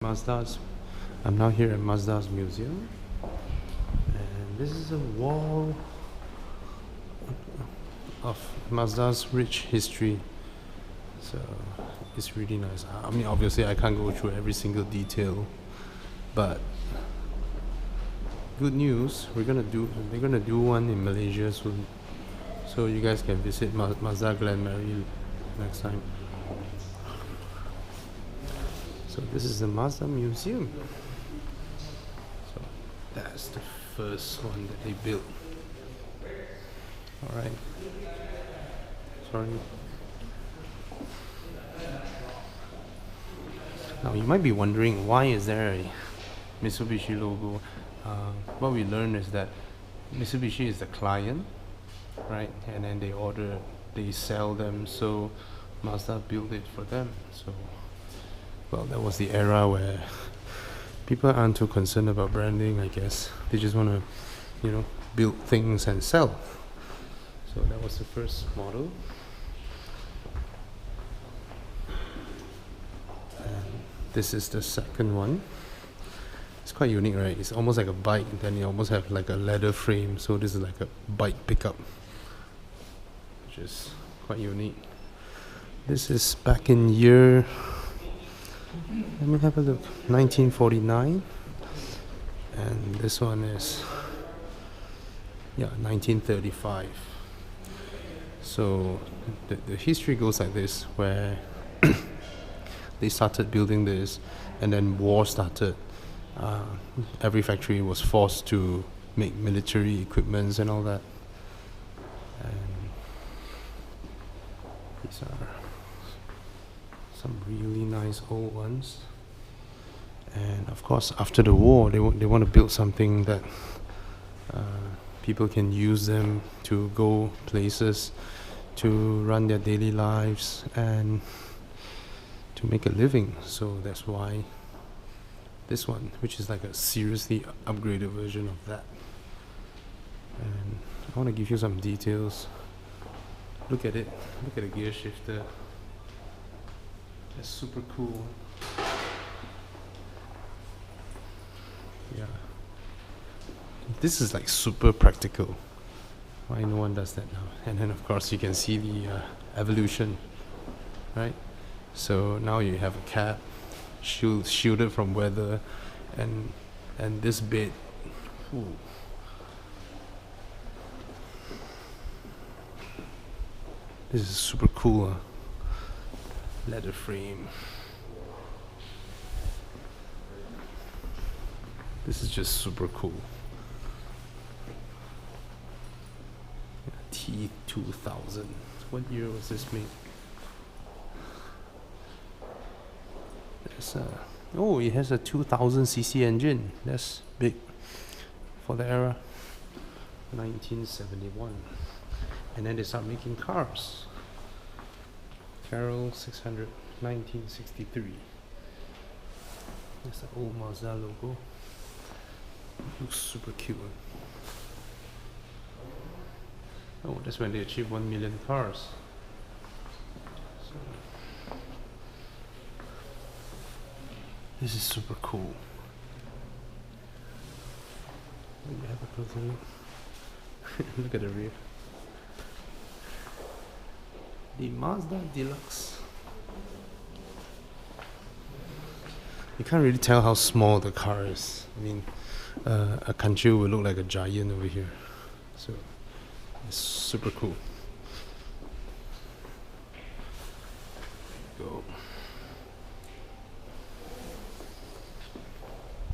Mazda's. I'm now here at Mazda's museum, and this is a wall of Mazda's rich history. So it's really nice. I mean, obviously, I can't go through every single detail, but good news, we're gonna do one in Malaysia soon, so you guys can visit Mazda Glenmary next time. So this is the Mazda museum. So that's the first one that they built. All right. Sorry. Now you might be wondering, why is there a Mitsubishi logo? What we learned is that Mitsubishi is the client, right? And then they sell them, so Mazda built it for them. So, well, that was the era where people aren't too concerned about branding, I guess. They just want to, build things and sell. So that was the first model. And this is the second one. It's quite unique, right? It's almost like a bike, then you almost have like a leather frame. So this is like a bike pickup, which is quite unique. This is back in year, let me have a look, 1949. And this one is, 1935. So the history goes like this, where they started building this, and then war started. Every factory was forced to make military equipments and all that. And these are some really nice old ones. And of course, after the war, they want to build something that people can use them to go places, to run their daily lives, and to make a living. So that's why this one, which is like a seriously upgraded version of that. And I want to give you some details. Look at it. Look at the gear shifter. That's super cool. Yeah. This is like super practical. Why no one does that now? And then of course you can see the evolution, right? So now you have a cab, shielded from weather, and this bed. Ooh. This is super cool. Leather frame. This is just super cool. T2000. What year was this made? It has a 2000cc engine. That's big for the era. 1971. And then they start making cars. Carroll 600, 1963. That's the old Mazda logo. Looks super cute. Oh, that's when they achieved 1 million cars. So this is super cool. Let me have a closer look. Look at the rear. The Mazda Deluxe. You can't really tell how small the car is. I mean, a Kanchu will look like a giant over here. So it's super cool. Go.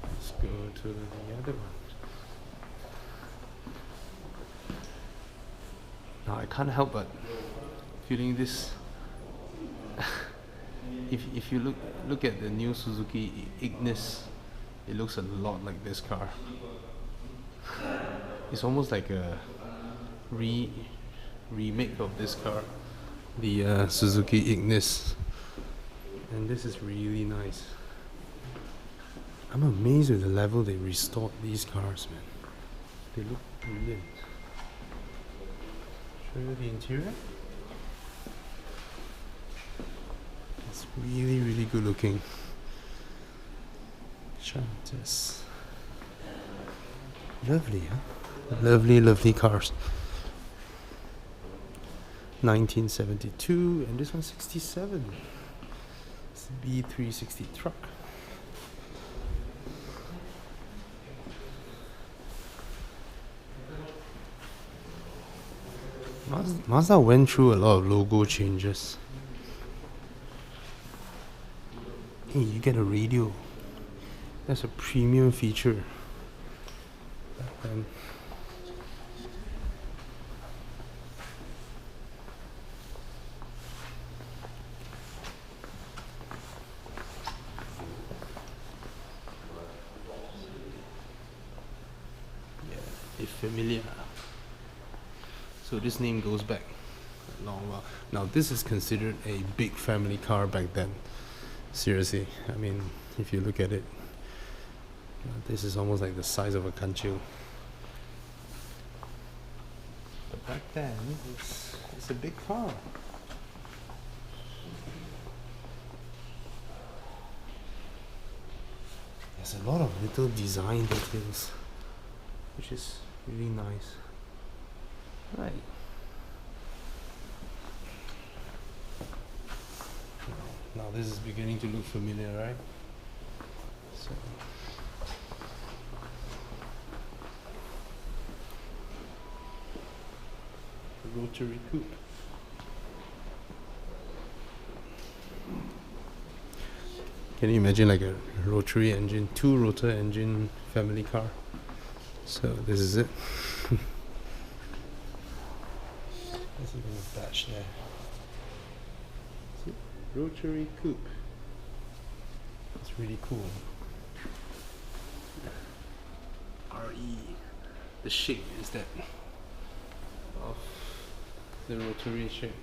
Let's go to the other one. Now I can't help but feeling this. if you look at the new Suzuki Ignis, it looks a lot like this car. It's almost like a remake of this car, the Suzuki Ignis, and this is really nice. I'm amazed with the level they restored these cars, man. They look brilliant. Show you the interior. It's really, really good looking. Chances. Lovely, huh? Lovely, lovely cars. 1972, and this one's 67. It's a B360 truck. Mazda went through a lot of logo changes. Hey, you get a radio. That's a premium feature. Back then. Yeah, it's familiar. So this name goes back a long while. Now this is considered a big family car back then. Seriously, I mean, if you look at it, this is almost like the size of a kanchu. But back then, it's a big car. There's a lot of little design details, which is really nice. Right. Now this is beginning to look familiar, right? So rotary coupe. Can you imagine like a rotary engine, two rotor engine family car? So this is it. There's even a badge there. See? Rotary coupe. It's really cool. RE. The shape is that of the rotary shape.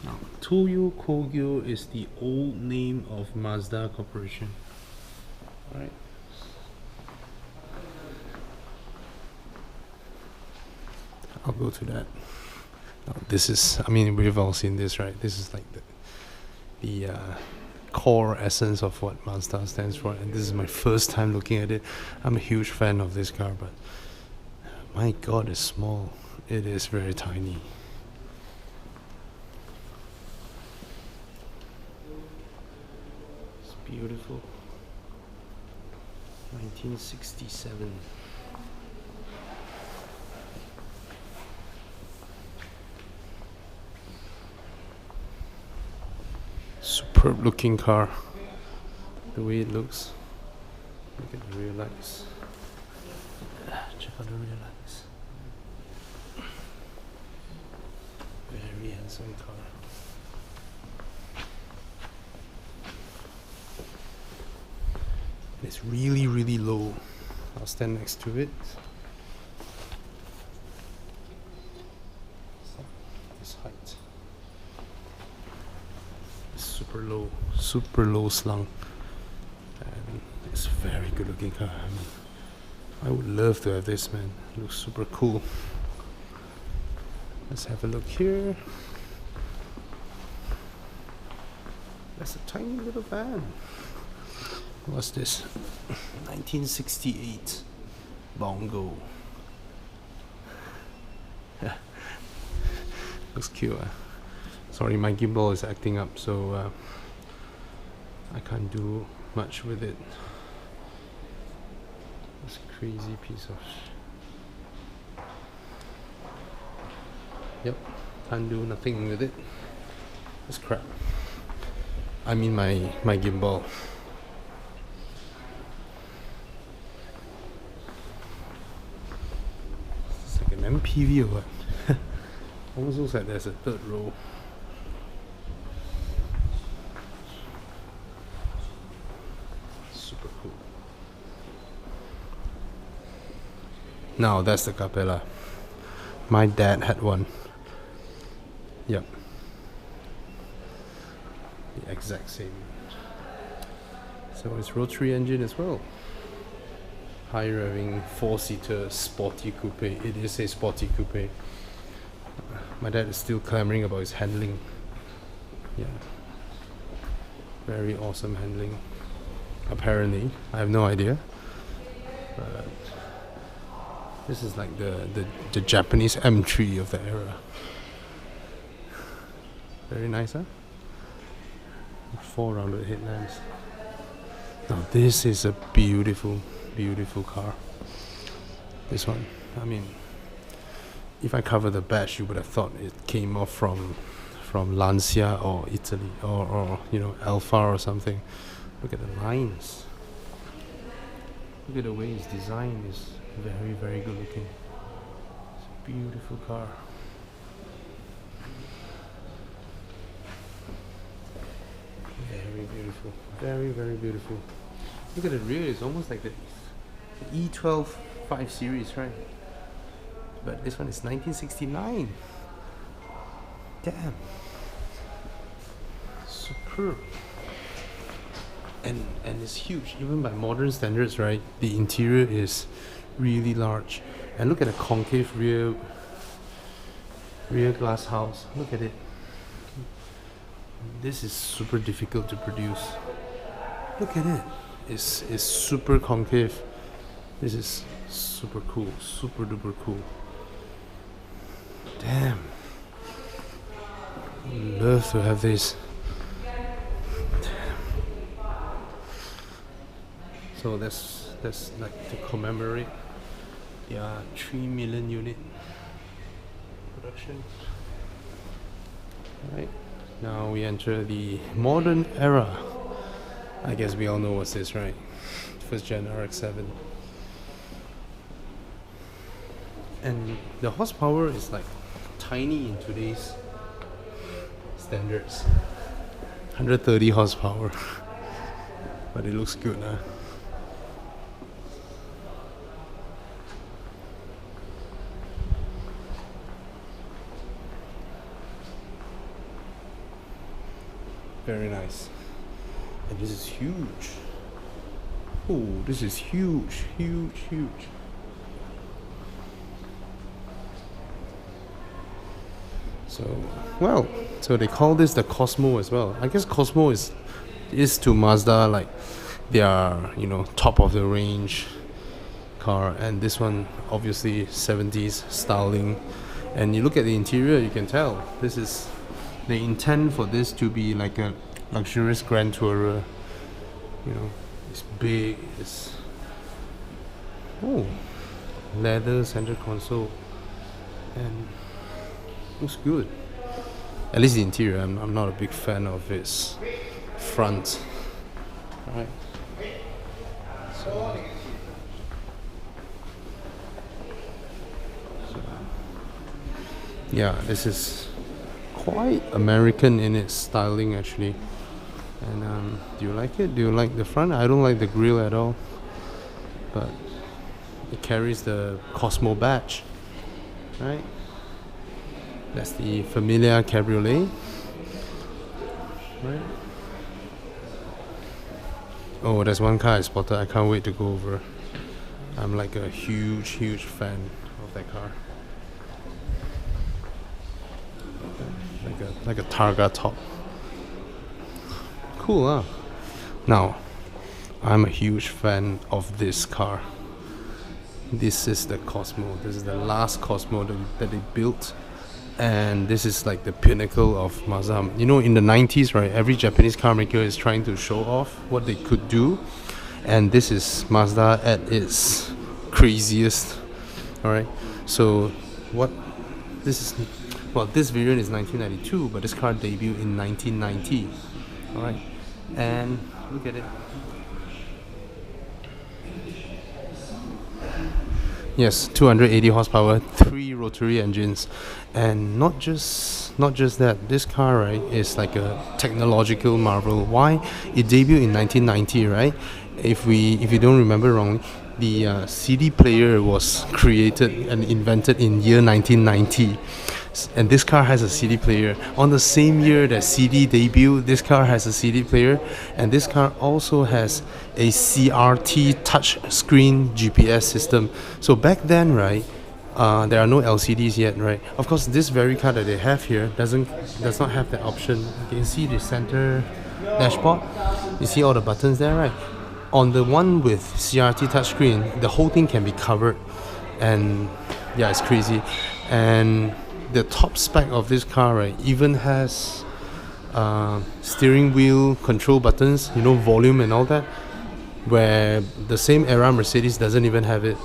Now, Toyo Kogyo is the old name of Mazda Corporation. Alright. I'll go to that. Now, this is, I mean, we've all seen this, right? This is like the core essence of what Mazda stands for, and this is my first time looking at it. I'm a huge fan of this car, but my god, it's small. It is very tiny. It's beautiful. 1967. Superb looking car. The way it looks. Look at the rear lights. Check out the rear lights. Very handsome car. It's really, really low. I'll stand next to it. This height. Super low slung, and it's a very good looking car. I mean, I would love to have this, man. It looks super cool. Let's have a look here. That's a tiny little van. What's this? 1968 Bongo. Looks cute. Sorry, my gimbal is acting up, so I can't do much with it. This crazy piece of yep, can't do nothing with it. It's crap. I mean my gimbal. It's like an MPV or what? Almost looks like there's a third row. Super cool. Now that's the Capella. My dad had one. Yep. The exact same. So it's rotary engine as well. High revving 4-seater sporty coupe. It is a sporty coupe. My dad is still clamoring about his handling. Yeah. Very awesome handling. apparently. I have no idea. But this is like the Japanese M3 of the era. Very nice, huh? 4 rounded headlamps. Now this is a beautiful, beautiful car. This one, I mean, if I cover the badge, you would have thought it came off from Lancia or Italy or Alfa or something. Look at the lines. Look at the way it's designed. It's very, very good looking. It's a beautiful car. Very beautiful. Very, very beautiful. Look at the rear. It's almost like the E12 5 Series, right? But this one is 1969. Damn. Superb. And it's huge, even by modern standards, right? The interior is really large. And look at the concave rear glass house. Look at it. This is super difficult to produce. Look at it. It's super concave. This is super cool, super duper cool. Damn. Love to have this. So that's like to commemorate their 3 million unit production. Right. Now we enter the modern era. I guess we all know what's this, right? First gen RX-7. And the horsepower is like tiny in today's standards. 130 horsepower. But it looks good, huh? Very nice. And this is huge. Oh, this is huge, huge, huge. So they call this the Cosmo as well. I guess Cosmo is to Mazda like their top of the range car, and this one obviously 70s styling. And you look at the interior, you can tell this is they intend for this to be like a luxurious Grand Tourer. It's big. It's leather center console, and looks good. At least the interior. I'm not a big fan of its front. Right. So yeah, this is quite American in its styling actually. And do you like it? Do you like the front? I don't like the grille at all, but it carries the Cosmo badge, right? That's the familiar cabriolet, right? Oh, there's one car I spotted. I can't wait to go over. I'm like a huge, huge fan of that car. Like a Targa top. Cool, huh? Now, I'm a huge fan of this car. This is the Cosmo. This is the last Cosmo that they built. And this is like the pinnacle of Mazda. In the 90s, right, every Japanese car maker is trying to show off what they could do. And this is Mazda at its craziest. Alright, so this variant is 1992, but this car debuted in 1990. Alright, and look at it. Yes, 280 horsepower, 3 rotary engines, and not just that. This car, right, is like a technological marvel. Why? It debuted in 1990, right? If you don't remember wrongly, the CD player was created and invented in year 1990. And this car has a CD player. On the same year that CD debuted, this car has a CD player, and this car also has a CRT touch screen GPS system. So back then, right, there are no LCDs yet, right? Of course, this very car that they have here does not have that option. You can see the center dashboard. You see all the buttons there, right? on the one with CRT touchscreen, the whole thing can be covered, and yeah, it's crazy. And the top spec of this car, right, even has steering wheel control buttons, volume and all that, where the same era Mercedes doesn't even have it.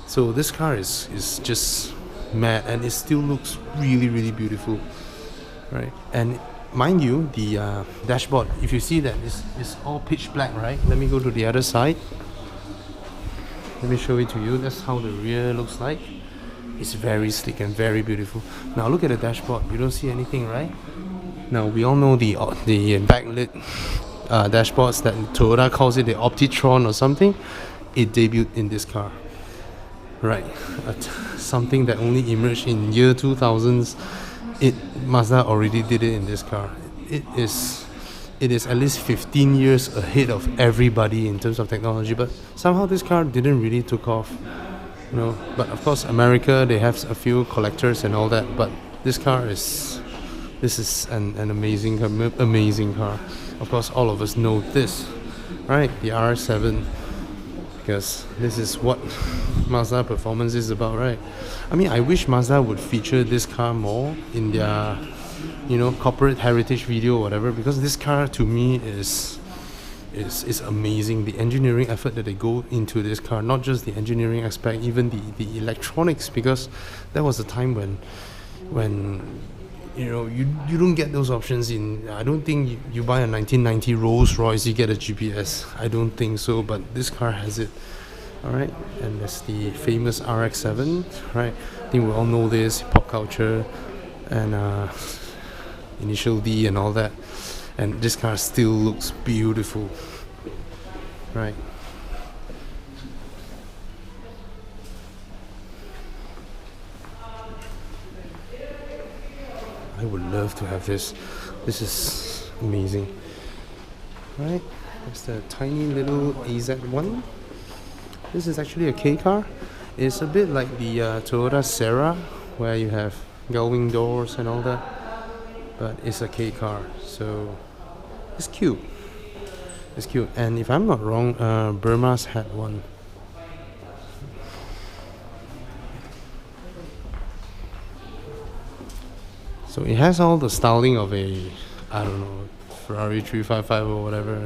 So this car is just mad, and it still looks really, really beautiful, right? And mind you, the dashboard, if you see that it's all pitch black, right? Let me go to the other side. Let me show it to you. That's how the rear looks like. It's very sleek and very beautiful. Now look at the dashboard. You don't see anything, right? Now we all know the backlit dashboards that Toyota calls it the Optitron or something. It debuted in this car, right? Something that only emerged in year 2000s. Mazda already did it in this car. It is at least 15 years ahead of everybody in terms of technology, but somehow this car didn't really took off. But of course America, they have a few collectors and all that, but this is an amazing car. Of course all of us know this, right? The R7, because this is what Mazda performance is about, right? I mean, I wish Mazda would feature this car more in their corporate heritage video or whatever, because this car to me is amazing. The engineering effort that they go into this car, not just the engineering aspect, even the electronics, because there was a time when you don't get those options in. I don't think you buy a 1990 Rolls Royce, you get a GPS. I don't think so, but this car has it. Alright, and that's the famous RX-7, right? I think we all know this, pop culture, and Initial D and all that. And this car still looks beautiful, right? I would love to have this. This is amazing, right? It's the tiny little AZ1. This is actually a K car. It's a bit like the Toyota Serra, where you have gull-wing doors and all that, but it's a K car, so it's cute. It's cute, and if I'm not wrong, Burma's had one. So it has all the styling of a, I don't know, Ferrari 355 or whatever.